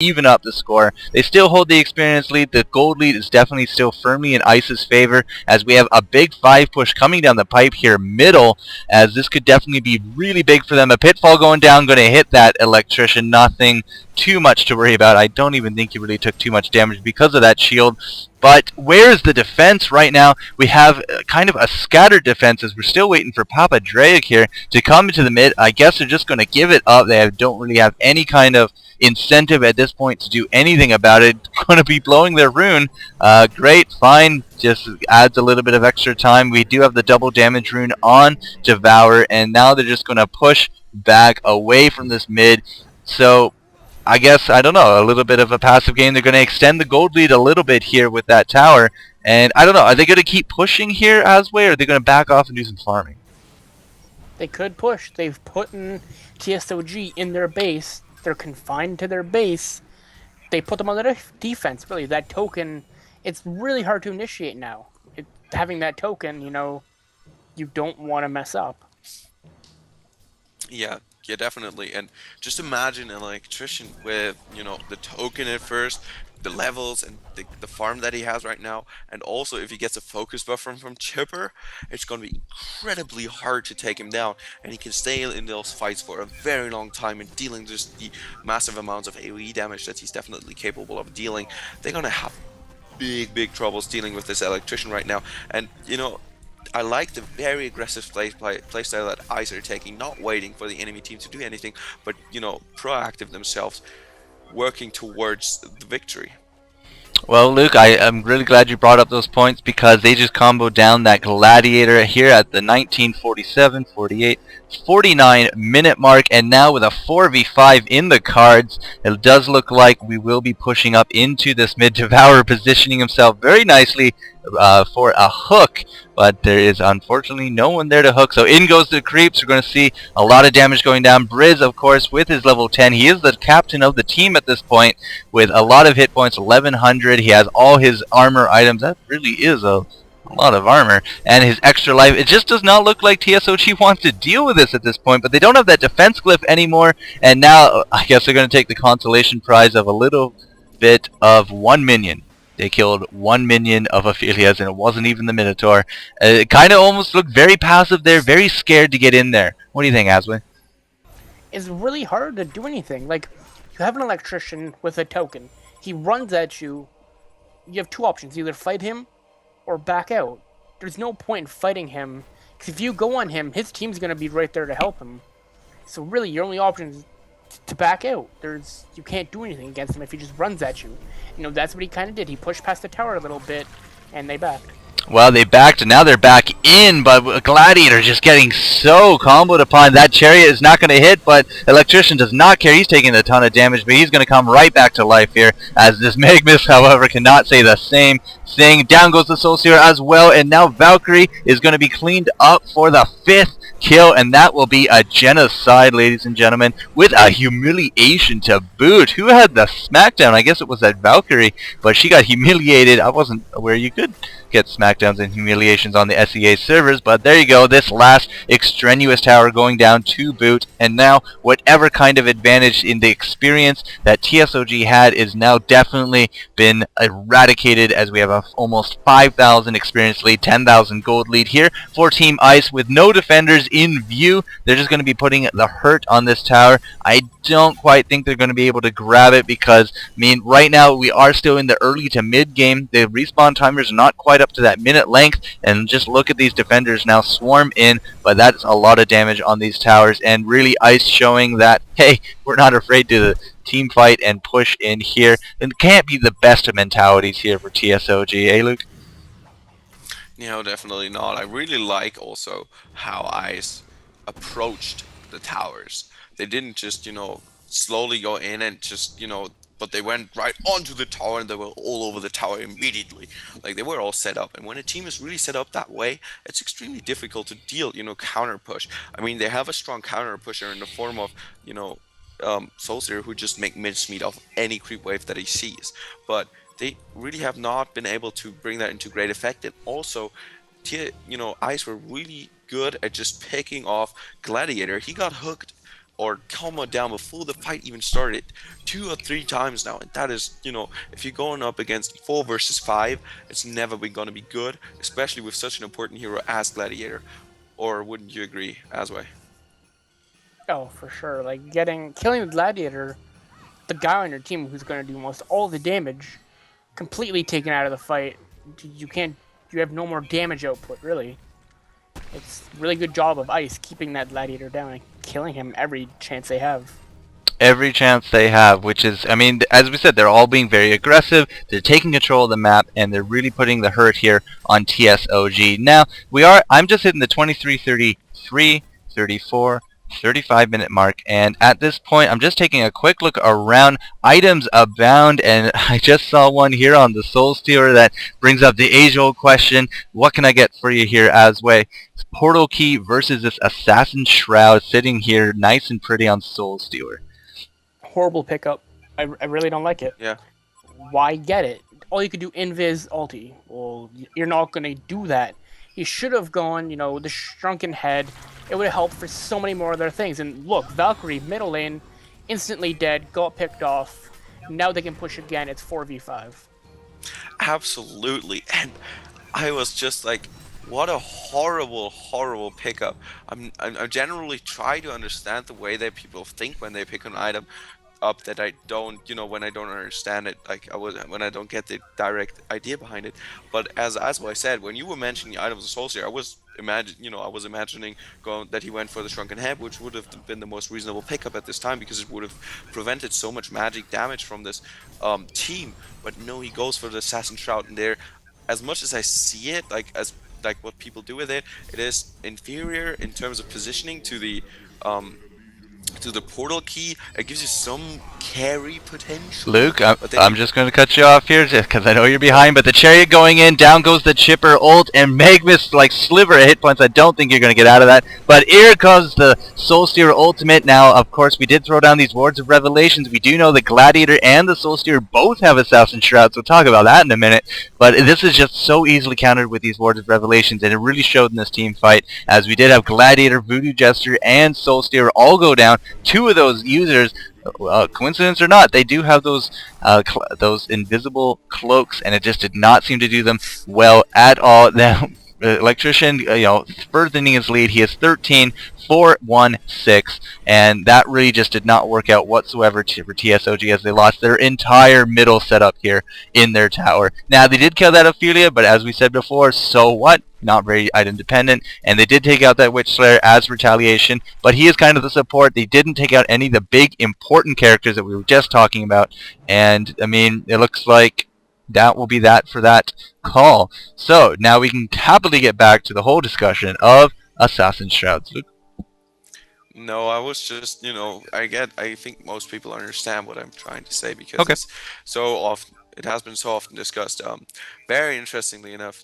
even up the score. They still hold the experience lead. The gold lead is definitely still firmly in Ice's favor, as we have a big 5 push coming down the pipe here middle, as this could definitely be really big for them. A pitfall going down, going to hit that electrician. Nothing too much to worry about. I don't even think he really took too much damage because of that shield. But where's the defense right now? We have kind of a scattered defense as we're still waiting for Papa Drake here to come into the mid. I guess they're just going to give it up. They don't really have any kind of incentive at this point to do anything about it. Going to be blowing their rune. Great, fine. Just adds a little bit of extra time. We do have the double damage rune on Devour, and now they're just going to push back away from this mid. So I guess, I don't know, a little bit of a passive game. They're going to extend the gold lead a little bit here with that tower. And I don't know, are they going to keep pushing here, Asway, or are they going to back off and do some farming? They could push. They've put in TSoG in their base. They're confined to their base. They put them on the defense, really. That token, it's really hard to initiate now. Having that token, you know, you don't want to mess up. Yeah, definitely. And just imagine an electrician with, you know, the token at first, the levels, and the farm that he has right now. And also, if he gets a focus buff from Chipper, it's going to be incredibly hard to take him down. And he can stay in those fights for a very long time and dealing just the massive amounts of AoE damage that he's definitely capable of dealing. They're going to have big troubles dealing with this electrician right now. And, you know, I like the very aggressive playstyle that Ice are taking, not waiting for the enemy team to do anything, but, you know, proactive themselves, working towards the victory. Well, Luke, I'm really glad you brought up those points, because they just comboed down that Gladiator here at the 1947, 48, 49 minute mark, and now with a 4v5 in the cards, it does look like we will be pushing up into this mid. Devour positioning himself very nicely for a hook, but there is unfortunately no one there to hook, so in goes the creeps. We're going to see a lot of damage going down. Briz, of course, with his level 10, he is the captain of the team at this point with a lot of hit points, 1100. He has all his armor items. That really is a lot of armor, and his extra life. It just does not look like TSoG wants to deal with this at this point, but they don't have that defense glyph anymore, and now I guess they're going to take the consolation prize of a little bit of 1 minion. They killed 1 minion of Ophelia's, and it wasn't even the Minotaur. It kind of almost looked very passive there, very scared to get in there. What do you think, Asway? It's really hard to do anything. Like, you have an electrician with a token. He runs at you. You have two options. Either fight him or back out. There's no point in fighting him, because if you go on him, his team's going to be right there to help him. So really, your only option is to back out. You can't do anything against him if he just runs at you. You know, that's what he kind of did. He pushed past the tower a little bit, and they backed. Well, they backed, and now they're back in, but Gladiator just getting so comboed upon. That Chariot is not going to hit, but Electrician does not care. He's taking a ton of damage, but he's going to come right back to life here, as this Magnus, however, cannot say the same thing. Down goes the Soulseer as well, and now Valkyrie is going to be cleaned up for the 5th kill, and that will be a genocide, ladies and gentlemen, with a humiliation to boot. Who had the smackdown? I guess it was that Valkyrie, but she got humiliated. I wasn't aware you could get smackdowns and humiliations on the SEA servers, but there you go. This last extraneous tower going down to boot, and now whatever kind of advantage in the experience that TSoG had is now definitely been eradicated, as we have a almost 5,000 experience lead, 10,000 gold lead here for Team Ice with no defenders in view. They're just going to be putting the hurt on this tower. I don't quite think they're going to be able to grab it, because, I mean, right now we are still in the early to mid game. The respawn timers are not quite up to that minute length, and just look at these defenders now swarm in, but that's a lot of damage on these towers, and really Ice showing that, hey, we're not afraid to team fight and push in here. And it can't be the best of mentalities here for TSoG, eh, Luke? No, definitely not. I really like also how Ice approached the towers. They didn't just, you know, slowly go in and just, you know, but they went right onto the tower and they were all over the tower immediately. Like, they were all set up. And when a team is really set up that way, it's extremely difficult to deal, you know, counter push. I mean, they have a strong counter pusher in the form of, you know, Soulseer, who just make mincemeat of any creep wave that he sees. But they really have not been able to bring that into great effect. And also, you know, Ice were really good at just picking off Gladiator. He got hooked or combo down before the fight even started 2 or 3 times now, and that is, if you're going up against 4 versus 5, it's never been going to be good, especially with such an important hero as Gladiator. Or wouldn't you agree, Asway? Oh, for sure. Like killing the Gladiator, the guy on your team who's going to do most all the damage, completely taken out of the fight. You have no more damage output, really. It's a really good job of Ice keeping that Gladiator down and killing him every chance they have. Every chance they have, which is, I mean, as we said, they're all being very aggressive, they're taking control of the map, and they're really putting the hurt here on TSoG. Now, I'm just hitting the 23, 33, 34, 35-minute mark, and at this point I'm just taking a quick look around. Items abound, and I just saw one here on the Soul Stealer that brings up the age-old question, what can I get for you here, Asway? Portal Key versus this Assassin Shroud sitting here nice and pretty on Soul Stealer. Horrible pickup. I really don't like it. Yeah. Why get it? All you could do invis ulti. Well, you're not going to do that. You should have gone, the Shrunken Head. It would have helped for so many more other things. And look, Valkyrie, middle lane, instantly dead, got picked off. Now they can push again. It's 4v5. Absolutely. And I was just like, what a horrible, horrible pickup. I generally try to understand the way that people think when they pick an item up that I don't, when I don't understand it, when I don't get the direct idea behind it. But as I said, when you were mentioning the items of Soul Stealer, I was imagining that he went for the Shrunken Head, which would have been the most reasonable pickup at this time, because it would have prevented so much magic damage from this team. But no, he goes for the Assassin Shroud, and there, as much as I see it, like what people do with it, it is inferior in terms of positioning to the Portal Key. It gives you some carry potential. Luke, I'm just going to cut you off here because I know you're behind, but the Chariot going in, down goes the Chipper ult, and Magmus like sliver of hit points. I don't think you're going to get out of that, but here comes the Soul Stealer ultimate. Now, of course, we did throw down these Wards of Revelations. We do know the Gladiator and the Soul Stealer both have Assassin Shrouds, so we'll talk about that in a minute, but this is just so easily countered with these Wards of Revelations, and it really showed in this team fight, as we did have Gladiator, Voodoo Jester, and Soul Stealer all go down. Two of those users, coincidence or not, they do have those invisible cloaks, and it just did not seem to do them well at all. Now, Electrician, furthering his lead, he is 13-4-1-6, and that really just did not work out whatsoever for TSoG, as they lost their entire middle setup here in their tower. Now, they did kill that Ophelia, but as we said before, so what? Not very item dependent, and they did take out that Witch Slayer as retaliation, but he is kind of the support. They didn't take out any of the big important characters that we were just talking about, and I mean, it looks like that will be that for that call. So now we can happily get back to the whole discussion of Assassin Shrouds. Luke? No, I was just, I think most people understand what I'm trying to say, because it's so often, it has been so often discussed. Very interestingly enough,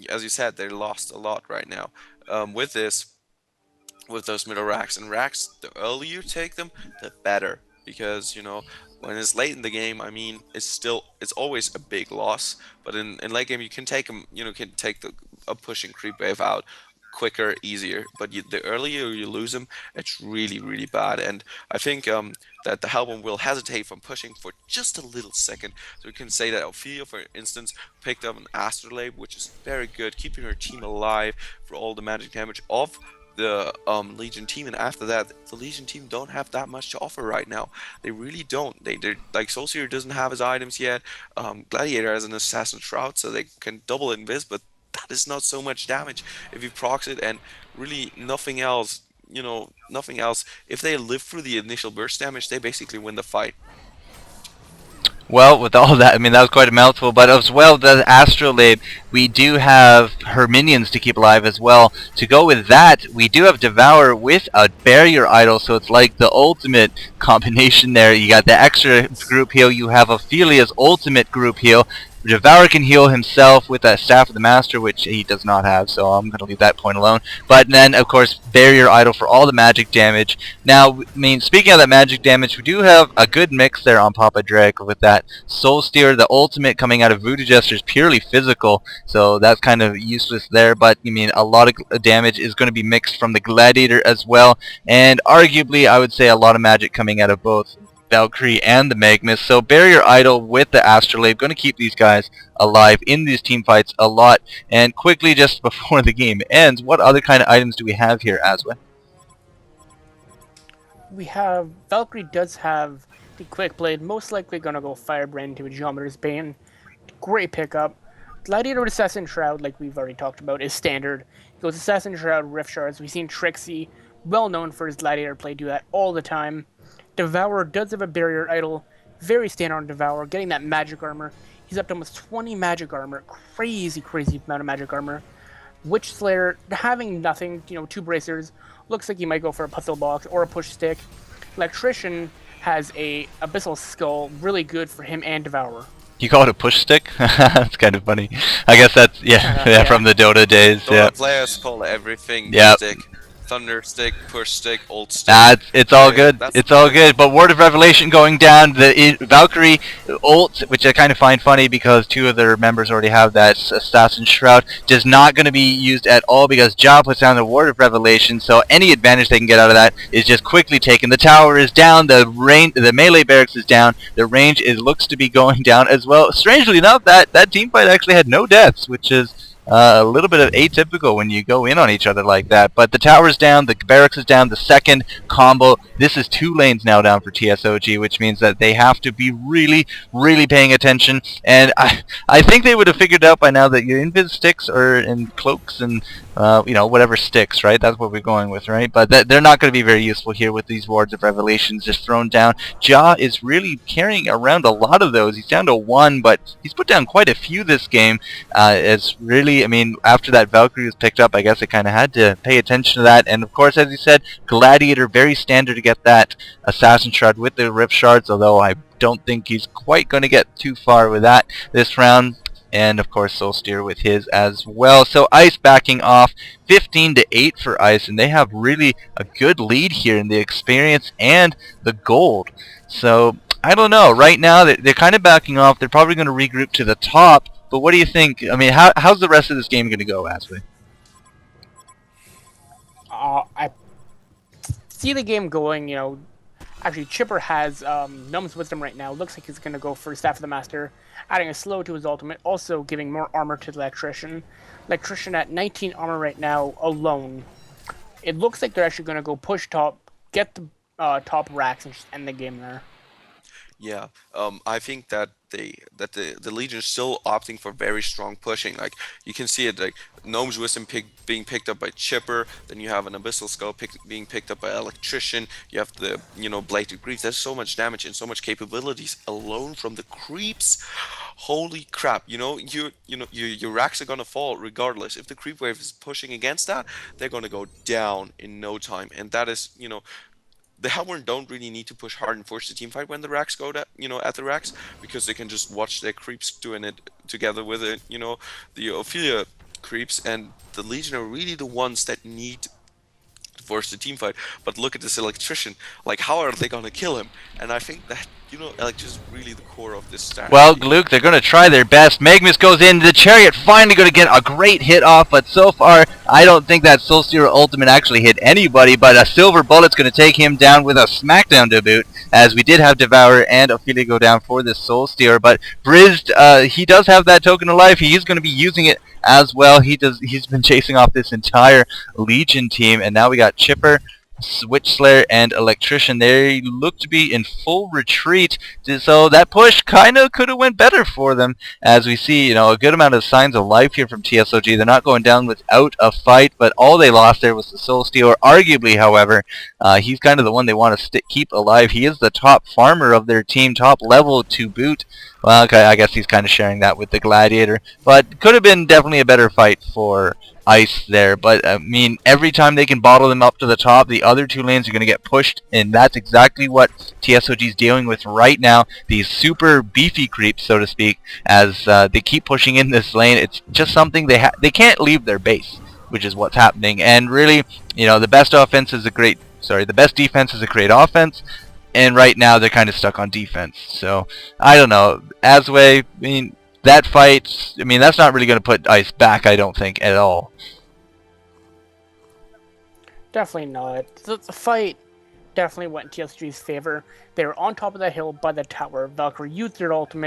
as you said, they lost a lot right now with those middle racks. And racks, the earlier you take them, the better, because when it's late in the game, I mean, it's always a big loss. But in late game, you can take them, can take a pushing creep wave out quicker, easier. But the earlier you lose them, it's really, really bad. And I think that the Hellborn will hesitate from pushing for just a little second. So we can say that Ophelia, for instance, picked up an Astrolabe, which is very good, keeping her team alive for all the magic damage of the Legion team. And after that, the Legion team don't have that much to offer right now. They really don't. They're like, Soul Stealer doesn't have his items yet. Gladiator has an Assassin Shroud, so they can double invis, but that is not so much damage if you procs it, and really nothing else. Nothing else. If they live through the initial burst damage, they basically win the fight. Well, with all that, I mean, that was quite a mouthful, but as well, the Astrolabe, we do have her minions to keep alive as well. To go with that, we do have Devour with a Barrier Idol, so it's like the ultimate combination there. You got the extra group heal, you have Ophelia's ultimate group heal. Devour can heal himself with that Staff of the Master, which he does not have, so I'm going to leave that point alone. But then, of course, Barrier Idol for all the magic damage. Now, I mean, speaking of that magic damage, we do have a good mix there on Papa Drake with that Soul Steer. The ultimate coming out of Voodoo Jester is purely physical, so that's kind of useless there. But, I mean, a lot of damage is going to be mixed from the Gladiator as well, and arguably, I would say a lot of magic coming out of both Valkyrie and the Magnus. So Barrier Idol with the Astrolabe going to keep these guys alive in these team fights a lot. And quickly, just before the game ends, what other kind of items do we have here, Asway? We have Valkyrie does have the Quick Blade, most likely gonna go Firebrand to Geometer's Bane. Great pickup. Gladiator with Assassin Shroud, like we've already talked about, is standard. He goes Assassin Shroud, Riff Shards. We've seen Trixie, well known for his Gladiator play, do that all the time. Devourer does have a Barrier Idol, very standard on Devourer, getting that magic armor. He's up to almost 20 magic armor, crazy amount of magic armor. Witch Slayer, having nothing, 2 bracers, looks like he might go for a puzzle box or a push stick. Electrician has a Abyssal Skull, really good for him and Devourer. You call it a push stick? That's kind of funny. I guess that's, yeah, from the Dota days. Dota players call everything stick. Thunder stick, push stick, old stick. It's all good. It's all good. But Word of Revelation going down. The Valkyrie ult, which I kind of find funny because 2 of their members already have that Assassin Shroud, is not going to be used at all because Ja puts down the Word of Revelation. So any advantage they can get out of that is just quickly taken. The tower is down. The melee barracks is down. The range looks to be going down as well. Strangely enough, that team fight actually had no deaths, which is a little bit of atypical when you go in on each other like that. But the tower's down, the barracks is down, the second combo. This is 2 lanes now down for TSoG, which means that they have to be really, really paying attention. And I think they would have figured out by now that your invis sticks are in cloaks and whatever sticks, right? That's what we're going with, right? But they're not going to be very useful here with these Wards of Revelations just thrown down. Ja is really carrying around a lot of those. He's down to 1, but he's put down quite a few this game. It's really, I mean, after that Valkyrie was picked up, I guess it kind of had to pay attention to that. And of course, as you said, Gladiator, very standard to get that Assassin Shroud with the Rift Shards, although I don't think he's quite going to get too far with that this round. And of course Soul Steer with his as well. So Ice backing off 15-8 for Ice, and they have really a good lead here in the experience and the gold. So I don't know, right now they're kind of backing off. They're probably going to regroup to the top, but what do you think? I mean, how's the rest of this game going to go, Asway? I see the game going, actually Chipper has Gnome's Wisdom right now. Looks like he's going to go for Staff of the Master, adding a slow to his ultimate, also giving more armor to the Electrician. Electrician at 19 armor right now alone. It looks like they're actually going to go push top, get the top racks, and just end the game there. Yeah, I think that the Legion is still opting for very strong pushing. Like you can see it, like Gnome's Wisdom being picked up by Chipper. Then you have an Abyssal Skull being picked up by Electrician. You have the Blade of Grief. There's so much damage and so much capabilities alone from the creeps. Holy crap! Your racks are gonna fall regardless. If the creep wave is pushing against that, they're gonna go down in no time. And that is the Hellborn don't really need to push hard and force the team fight when the racks go at the racks, because they can just watch their creeps doing it together with it, the Ophelia creeps, and the Legion are really the ones that need to force the team fight. But look at this Electrician, like how are they gonna kill him? And I think that Electrician is really the core of this strategy. Well, Luke, they're going to try their best. Magnus goes in. The Chariot finally going to get a great hit off, but so far, I don't think that Soul Steer ultimate actually hit anybody, but a Silver Bullet's going to take him down with a Smackdown to boot, as we did have Devourer and Ophelia go down for this Soul Steer, but Brizzed, he does have that Token of Life. He is going to be using it as well. He's been chasing off this entire Legion team, and now we got Chipper, Witch Slayer, and Electrician. They look to be in full retreat, so that push kind of could have went better for them, as we see a good amount of signs of life here from TSoG. They're not going down without a fight, but all they lost there was the Soul Stealer. Arguably, however, he's kind of the one they want to keep alive. He is the top farmer of their team, top level to boot. Well, okay, I guess he's kind of sharing that with the Gladiator, but could have been definitely a better fight for Ice there. But I mean, every time they can bottle them up to the top, the other two lanes are going to get pushed, and that's exactly what TSoG is dealing with right now. These super beefy creeps, so to speak, as they keep pushing in this lane. It's just something they can't leave their base, which is what's happening. And really, the best defense is a great offense. And right now they're kind of stuck on defense. So I don't know. Asway, I mean, that fight, I mean, that's not really going to put Ice back, I don't think, at all. Definitely not. The fight definitely went in TSG's favor. They were on top of the hill by the tower. Valkyrie used their ultimate.